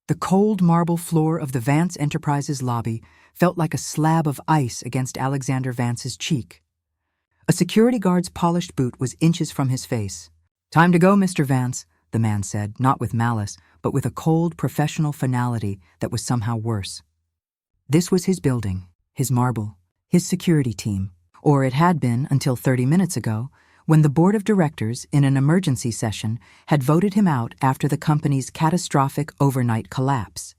The cold marble floor of the Vance Enterprises lobby felt like a slab of ice against Alexander Vance's cheek. A security guard's polished boot was inches from his face. "Time to go, Mr. Vance," the man said, not with malice, but with a cold professional finality that was somehow worse. This was his building, his marble, his security team, or it had been until 30 minutes ago, when the board of directors, in an emergency session, had voted him out after the company's catastrophic overnight collapse.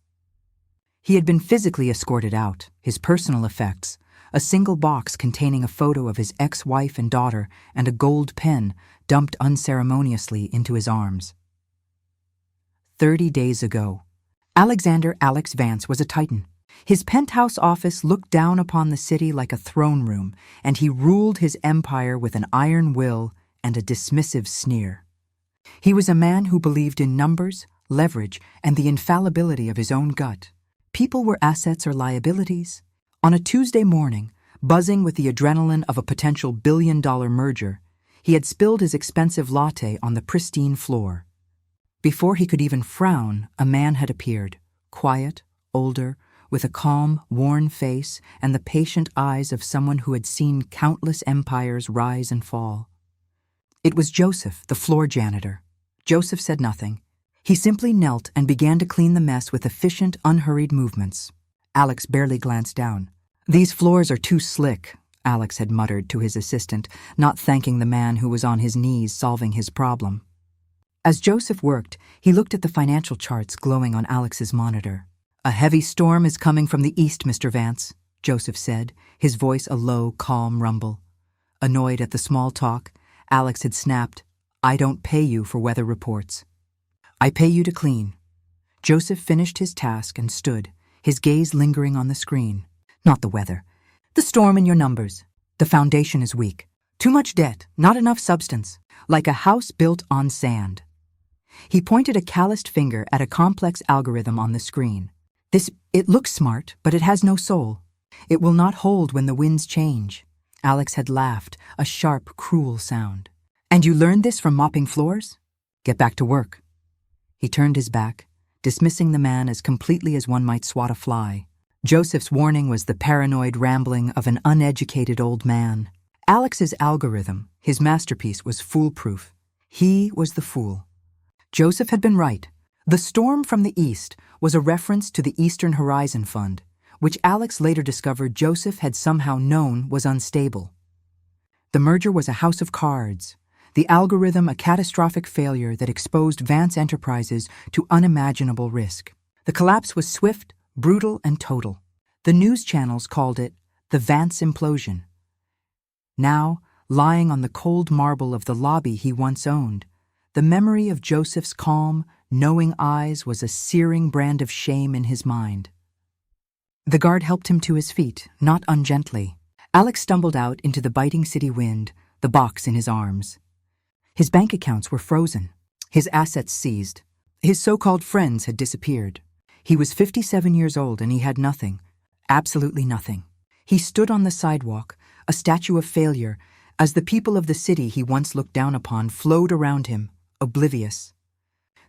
He had been physically escorted out, his personal effects, a single box containing a photo of his ex-wife and daughter and a gold pen dumped unceremoniously into his arms. 30 days ago, Alexander Alex Vance was a titan. His penthouse office looked down upon the city like a throne room, and he ruled his empire with an iron will and a dismissive sneer. He was a man who believed in numbers, leverage, and the infallibility of his own gut. People were assets or liabilities. On a Tuesday morning, buzzing with the adrenaline of a potential billion-dollar merger, he had spilled his expensive latte on the pristine floor. Before he could even frown, a man had appeared, quiet, older, with a calm, worn face and the patient eyes of someone who had seen countless empires rise and fall. It was Joseph, the floor janitor. Joseph said nothing. He simply knelt and began to clean the mess with efficient, unhurried movements. Alex barely glanced down. "These floors are too slick," Alex had muttered to his assistant, not thanking the man who was on his knees solving his problem. As Joseph worked, he looked at the financial charts glowing on Alex's monitor. "A heavy storm is coming from the east, Mr. Vance," Joseph said, his voice a low, calm rumble. Annoyed at the small talk, Alex had snapped, "I don't pay you for weather reports. I pay you to clean." Joseph finished his task and stood, his gaze lingering on the screen. "Not the weather. The storm in your numbers. The foundation is weak. Too much debt, not enough substance. Like a house built on sand." He pointed a calloused finger at a complex algorithm on the screen. It looks smart, but it has no soul. It will not hold when the winds change." Alex had laughed, a sharp, cruel sound. "And you learned this from mopping floors? Get back to work." He turned his back, dismissing the man as completely as one might swat a fly. Joseph's warning was the paranoid rambling of an uneducated old man. Alex's algorithm, his masterpiece, was foolproof. He was the fool. Joseph had been right. The storm from the east was a reference to the Eastern Horizon Fund, which Alex later discovered Joseph had somehow known was unstable. The merger was a house of cards, the algorithm a catastrophic failure that exposed Vance Enterprises to unimaginable risk. The collapse was swift, brutal, and total. The news channels called it the Vance implosion. Now, lying on the cold marble of the lobby he once owned, the memory of Joseph's calm, knowing eyes was a searing brand of shame in his mind. The guard helped him to his feet, not ungently. Alex stumbled out into the biting city wind, the box in his arms. His bank accounts were frozen, his assets seized. His so-called friends had disappeared. He was 57 years old and he had nothing, absolutely nothing. He stood on the sidewalk, a statue of failure, as the people of the city he once looked down upon flowed around him, oblivious.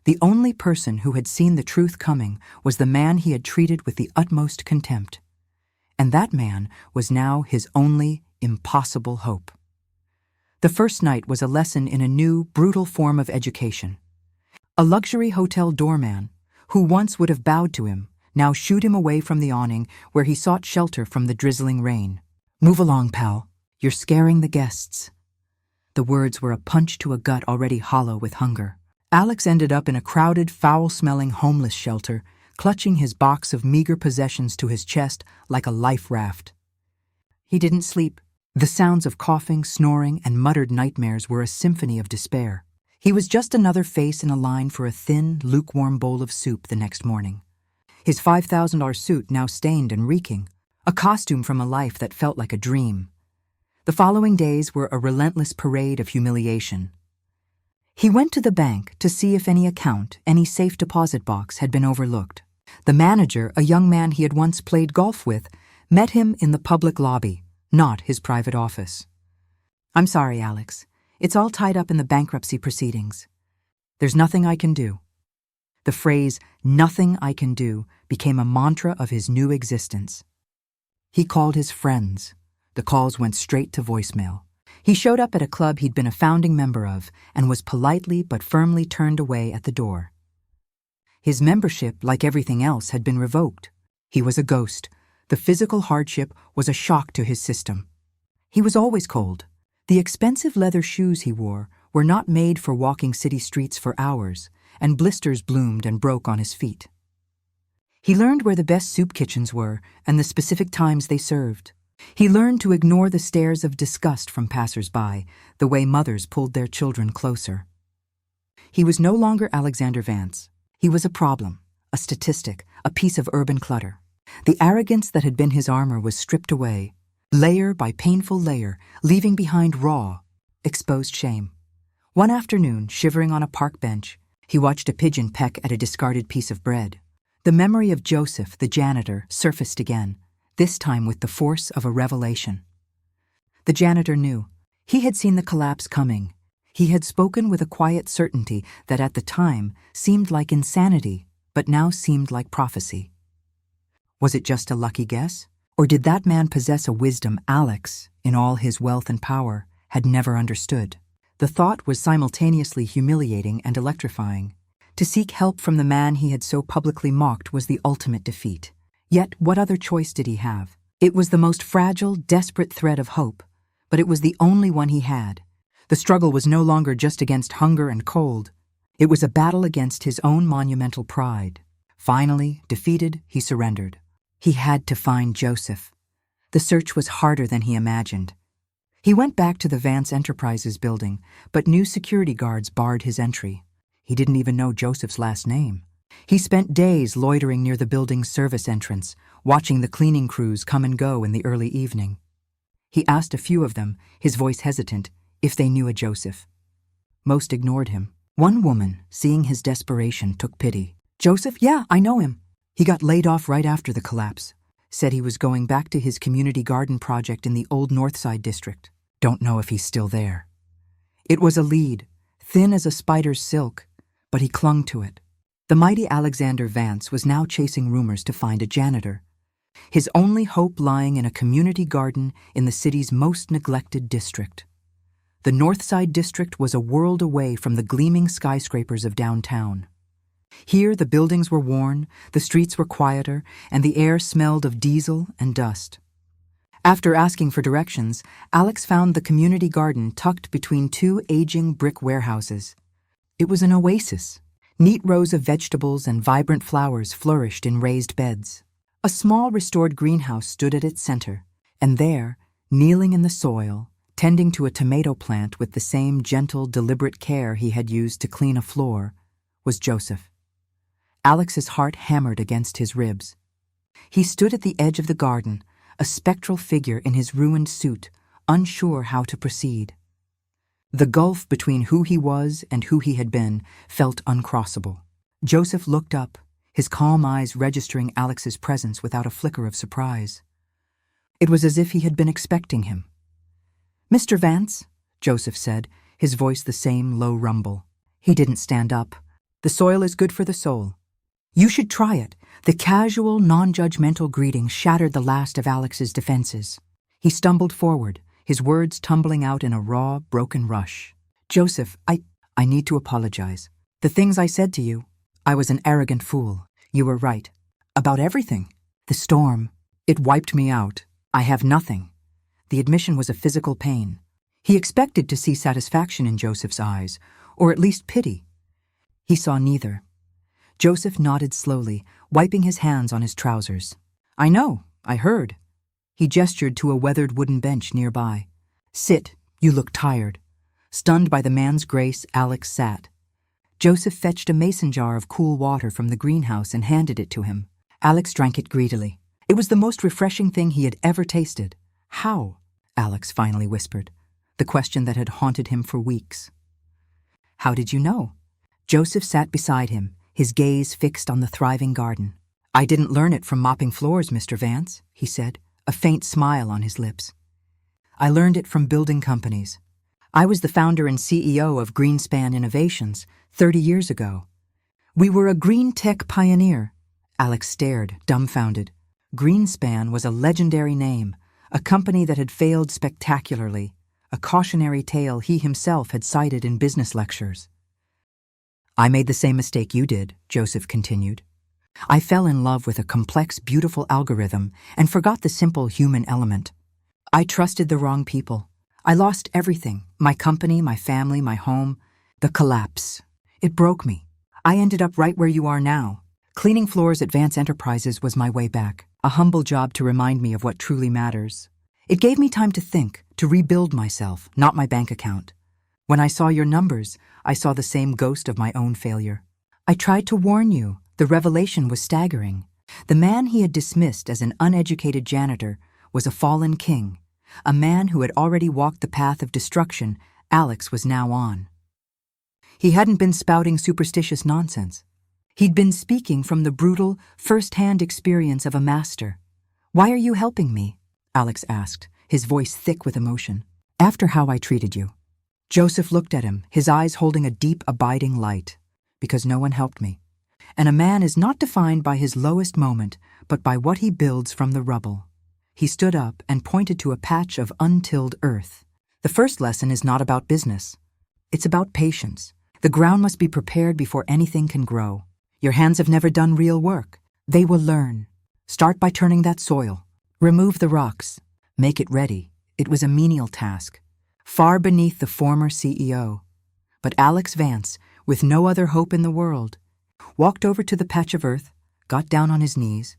The only person who had seen the truth coming was the man he had treated with the utmost contempt. And that man was now his only impossible hope. The first night was a lesson in a new, brutal form of education. A luxury hotel doorman, who once would have bowed to him, now shooed him away from the awning where he sought shelter from the drizzling rain. "Move along, pal. You're scaring the guests." The words were a punch to a gut already hollow with hunger. Alex ended up in a crowded, foul-smelling homeless shelter, clutching his box of meager possessions to his chest like a life raft. He didn't sleep. The sounds of coughing, snoring, and muttered nightmares were a symphony of despair. He was just another face in a line for a thin, lukewarm bowl of soup the next morning. His $5,000 suit now stained and reeking, a costume from a life that felt like a dream. The following days were a relentless parade of humiliation. He went to the bank to see if any account, any safe deposit box had been overlooked. The manager, a young man he had once played golf with, met him in the public lobby, not his private office. "I'm sorry, Alex. It's all tied up in the bankruptcy proceedings. There's nothing I can do." The phrase, "nothing I can do," became a mantra of his new existence. He called his friends. The calls went straight to voicemail. He showed up at a club he'd been a founding member of and was politely but firmly turned away at the door. His membership, like everything else, had been revoked. He was a ghost. The physical hardship was a shock to his system. He was always cold. The expensive leather shoes he wore were not made for walking city streets for hours, and blisters bloomed and broke on his feet. He learned where the best soup kitchens were and the specific times they served. He learned to ignore the stares of disgust from passers-by, the way mothers pulled their children closer. He was no longer Alexander Vance. He was a problem, a statistic, a piece of urban clutter. The arrogance that had been his armor was stripped away, layer by painful layer, leaving behind raw, exposed shame. One afternoon, shivering on a park bench, he watched a pigeon peck at a discarded piece of bread. The memory of Joseph, the janitor, surfaced again, this time with the force of a revelation. The janitor knew. He had seen the collapse coming. He had spoken with a quiet certainty that at the time seemed like insanity, but now seemed like prophecy. Was it just a lucky guess? Or did that man possess a wisdom Alex, in all his wealth and power, had never understood? The thought was simultaneously humiliating and electrifying. To seek help from the man he had so publicly mocked was the ultimate defeat. Yet what other choice did he have? It was the most fragile, desperate thread of hope, but it was the only one he had. The struggle was no longer just against hunger and cold. It was a battle against his own monumental pride. Finally, defeated, he surrendered. He had to find Joseph. The search was harder than he imagined. He went back to the Vance Enterprises building, but new security guards barred his entry. He didn't even know Joseph's last name. He spent days loitering near the building's service entrance, watching the cleaning crews come and go in the early evening. He asked a few of them, his voice hesitant, if they knew a Joseph. Most ignored him. One woman, seeing his desperation, took pity. "Joseph? Yeah, I know him. He got laid off right after the collapse. Said he was going back to his community garden project in the old Northside district. Don't know if he's still there." It was a lead, thin as a spider's silk, but he clung to it. The mighty Alexander Vance was now chasing rumors to find a janitor. His only hope lying in a community garden in the city's most neglected district. The Northside district was a world away from the gleaming skyscrapers of downtown. Here the buildings were worn, the streets were quieter, and the air smelled of diesel and dust. After asking for directions, Alex found the community garden tucked between two aging brick warehouses. It was an oasis. Neat rows of vegetables and vibrant flowers flourished in raised beds. A small restored greenhouse stood at its center, and there, kneeling in the soil, tending to a tomato plant with the same gentle, deliberate care he had used to clean a floor, was Joseph. Alex's heart hammered against his ribs. He stood at the edge of the garden, a spectral figure in his ruined suit, unsure how to proceed. The gulf between who he was and who he had been felt uncrossable. Joseph looked up, his calm eyes registering Alex's presence without a flicker of surprise. It was as if he had been expecting him. "Mr. Vance," Joseph said, his voice the same low rumble. He didn't stand up. "The soil is good for the soul. You should try it." The casual, non-judgmental greeting shattered the last of Alex's defenses. He stumbled forward, his words tumbling out in a raw, broken rush. "Joseph, I need to apologize. The things I said to you, I was an arrogant fool. You were right. About everything. The storm, it wiped me out. I have nothing." The admission was a physical pain. He expected to see satisfaction in Joseph's eyes, or at least pity. He saw neither. Joseph nodded slowly, wiping his hands on his trousers. "I know, I heard." He gestured to a weathered wooden bench nearby. "Sit, you look tired." Stunned by the man's grace, Alex sat. Joseph fetched a mason jar of cool water from the greenhouse and handed it to him. Alex drank it greedily. It was the most refreshing thing he had ever tasted. "How?" Alex finally whispered, the question that had haunted him for weeks. "How did you know?" Joseph sat beside him, his gaze fixed on the thriving garden. "I didn't learn it from mopping floors, Mr. Vance," he said, a faint smile on his lips. "I learned it from building companies. I was the founder and CEO of Greenspan Innovations 30 years ago. We were a green tech pioneer. Alex stared, dumbfounded. Greenspan was a legendary name, a company that had failed spectacularly, a cautionary tale he himself had cited in business lectures. I made the same mistake you did, Joseph continued. I fell in love with a complex, beautiful algorithm and forgot the simple human element. I trusted the wrong people. I lost everything, my company, my family, my home. The collapse. It broke me. I ended up right where you are now. Cleaning floors at Vance Enterprises was my way back, a humble job to remind me of what truly matters. It gave me time to think, to rebuild myself, not my bank account. When I saw your numbers, I saw the same ghost of my own failure. I tried to warn you. The revelation was staggering. The man he had dismissed as an uneducated janitor was a fallen king, a man who had already walked the path of destruction Alex was now on. He hadn't been spouting superstitious nonsense. He'd been speaking from the brutal, first-hand experience of a master. "Why are you helping me?" Alex asked, his voice thick with emotion. "After how I treated you." Joseph looked at him, his eyes holding a deep, abiding light. "Because no one helped me. And a man is not defined by his lowest moment, but by what he builds from the rubble." He stood up and pointed to a patch of untilled earth. "The first lesson is not about business. It's about patience. The ground must be prepared before anything can grow. Your hands have never done real work. They will learn. Start by turning that soil. Remove the rocks. Make it ready." It was a menial task, far beneath the former CEO. But Alex Vance, with no other hope in the world, walked over to the patch of earth, got down on his knees,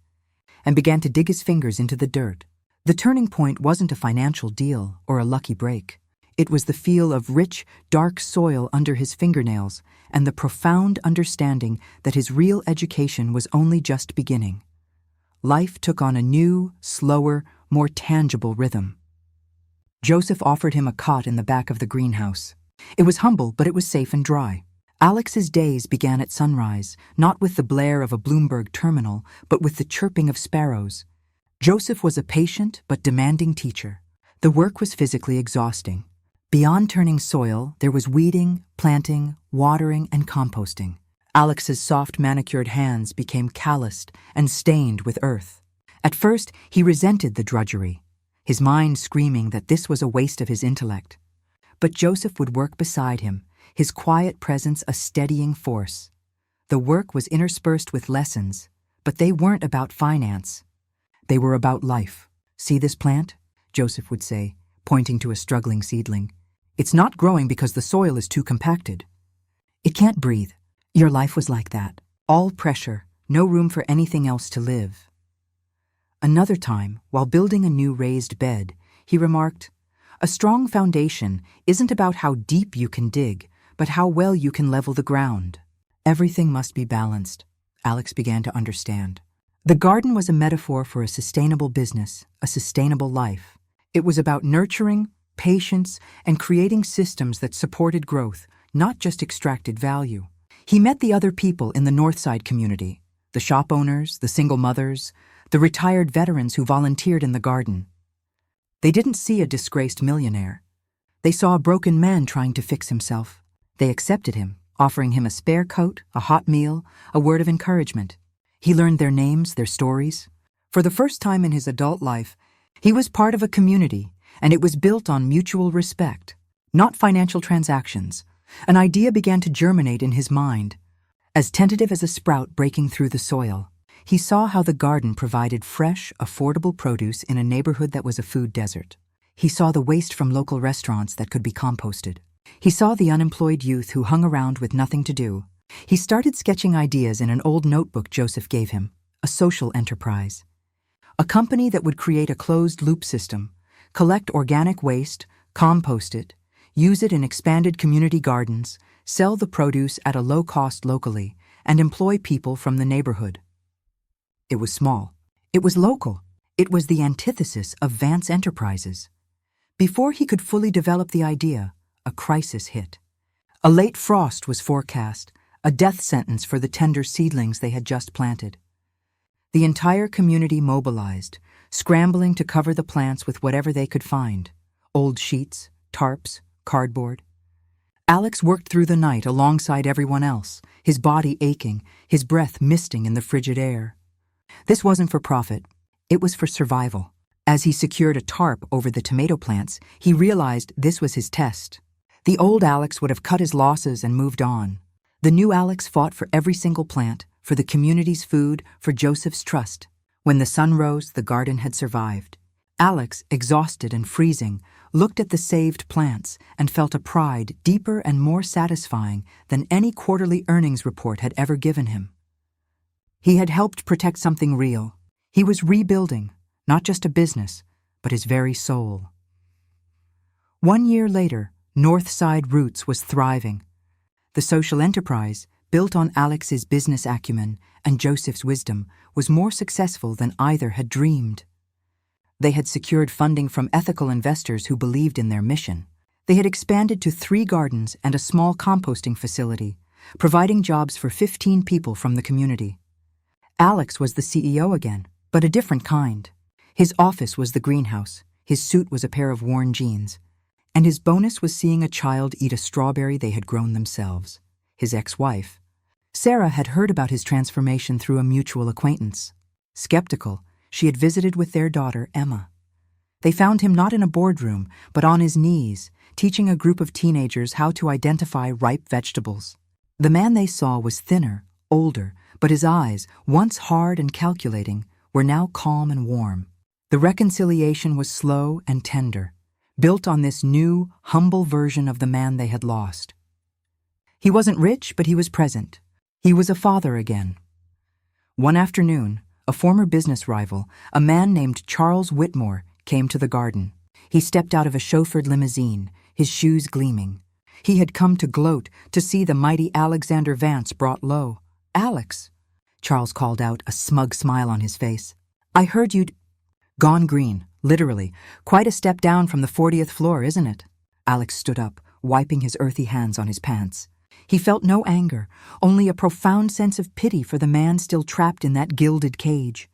and began to dig his fingers into the dirt. The turning point wasn't a financial deal or a lucky break. It was the feel of rich, dark soil under his fingernails and the profound understanding that his real education was only just beginning. Life took on a new, slower, more tangible rhythm. Joseph offered him a cot in the back of the greenhouse. It was humble, but it was safe and dry. Alex's days began at sunrise, not with the blare of a Bloomberg terminal, but with the chirping of sparrows. Joseph was a patient but demanding teacher. The work was physically exhausting. Beyond turning soil, there was weeding, planting, watering, and composting. Alex's soft, manicured hands became calloused and stained with earth. At first, he resented the drudgery, his mind screaming that this was a waste of his intellect. But Joseph would work beside him, his quiet presence a steadying force. The work was interspersed with lessons, but they weren't about finance. They were about life. "See this plant?" Joseph would say, pointing to a struggling seedling. "It's not growing because the soil is too compacted. It can't breathe. Your life was like that. All pressure, no room for anything else to live." Another time, while building a new raised bed, he remarked, "A strong foundation isn't about how deep you can dig, but how well you can level the ground." Everything must be balanced. Alex began to understand. The garden was a metaphor for a sustainable business, a sustainable life. It was about nurturing, patience, and creating systems that supported growth, not just extracted value. He met the other people in the Northside community, the shop owners, the single mothers, the retired veterans who volunteered in the garden. They didn't see a disgraced millionaire. They saw a broken man trying to fix himself. They accepted him, offering him a spare coat, a hot meal, a word of encouragement. He learned their names, their stories. For the first time in his adult life, he was part of a community, and it was built on mutual respect, not financial transactions. An idea began to germinate in his mind. As tentative as a sprout breaking through the soil, he saw how the garden provided fresh, affordable produce in a neighborhood that was a food desert. He saw the waste from local restaurants that could be composted. He saw the unemployed youth who hung around with nothing to do. He started sketching ideas in an old notebook Joseph gave him, a social enterprise. A company that would create a closed-loop system, collect organic waste, compost it, use it in expanded community gardens, sell the produce at a low cost locally, and employ people from the neighborhood. It was small. It was local. It was the antithesis of Vance Enterprises. Before he could fully develop the idea, a crisis hit. A late frost was forecast, a death sentence for the tender seedlings they had just planted. The entire community mobilized, scrambling to cover the plants with whatever they could find: old sheets, tarps, cardboard. Alex worked through the night alongside everyone else, his body aching, his breath misting in the frigid air. This wasn't for profit, it was for survival. As he secured a tarp over the tomato plants, he realized this was his test. The old Alex would have cut his losses and moved on. The new Alex fought for every single plant, for the community's food, for Joseph's trust. When the sun rose, the garden had survived. Alex, exhausted and freezing, looked at the saved plants and felt a pride deeper and more satisfying than any quarterly earnings report had ever given him. He had helped protect something real. He was rebuilding, not just a business, but his very soul. 1 year later, Northside Roots was thriving. The social enterprise, built on Alex's business acumen and Joseph's wisdom, was more successful than either had dreamed. They had secured funding from ethical investors who believed in their mission. They had expanded to 3 gardens and a small composting facility, providing jobs for 15 people from the community. Alex was the CEO again, but a different kind. His office was the greenhouse, his suit was a pair of worn jeans, and his bonus was seeing a child eat a strawberry they had grown themselves. His ex-wife, Sarah, had heard about his transformation through a mutual acquaintance. Skeptical, she had visited with their daughter, Emma. They found him not in a boardroom, but on his knees, teaching a group of teenagers how to identify ripe vegetables. The man they saw was thinner, older, but his eyes, once hard and calculating, were now calm and warm. The reconciliation was slow and tender, built on this new, humble version of the man they had lost. He wasn't rich, but he was present. He was a father again. One afternoon, a former business rival, a man named Charles Whitmore, came to the garden. He stepped out of a chauffeured limousine, his shoes gleaming. He had come to gloat to see the mighty Alexander Vance brought low. "Alex," Charles called out, a smug smile on his face. "I heard you'd—" "Gone green, literally. Quite a step down from the 40th floor, isn't it?" Alex stood up, wiping his earthy hands on his pants. He felt no anger, only a profound sense of pity for the man still trapped in that gilded cage.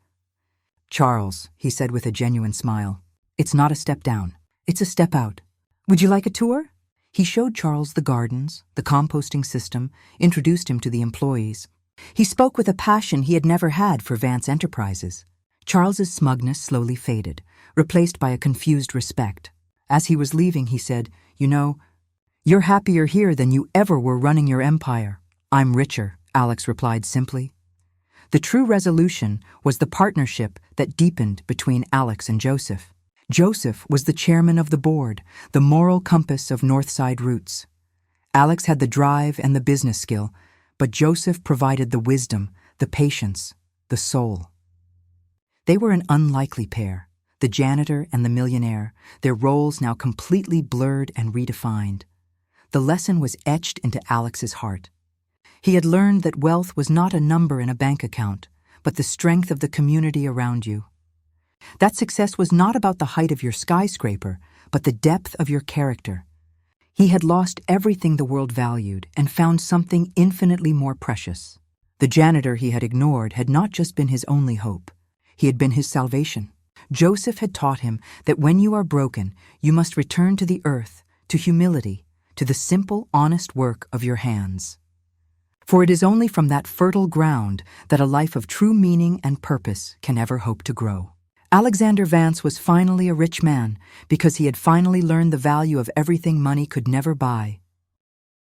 "Charles," he said with a genuine smile, "it's not a step down. It's a step out. Would you like a tour?" He showed Charles the gardens, the composting system, introduced him to the employees. He spoke with a passion he had never had for Vance Enterprises. Charles's smugness slowly faded, replaced by a confused respect. As he was leaving, he said, "You know, you're happier here than you ever were running your empire." "I'm richer," Alex replied simply. The true resolution was the partnership that deepened between Alex and Joseph. Joseph was the chairman of the board, the moral compass of Northside Roots. Alex had the drive and the business skill, but Joseph provided the wisdom, the patience, the soul. They were an unlikely pair, the janitor and the millionaire, their roles now completely blurred and redefined. The lesson was etched into Alex's heart. He had learned that wealth was not a number in a bank account, but the strength of the community around you. That success was not about the height of your skyscraper, but the depth of your character. He had lost everything the world valued and found something infinitely more precious. The janitor he had ignored had not just been his only hope. He had been his salvation. Joseph had taught him that when you are broken, you must return to the earth, to humility, to the simple, honest work of your hands. For it is only from that fertile ground that a life of true meaning and purpose can ever hope to grow. Alexander Vance was finally a rich man because he had finally learned the value of everything money could never buy: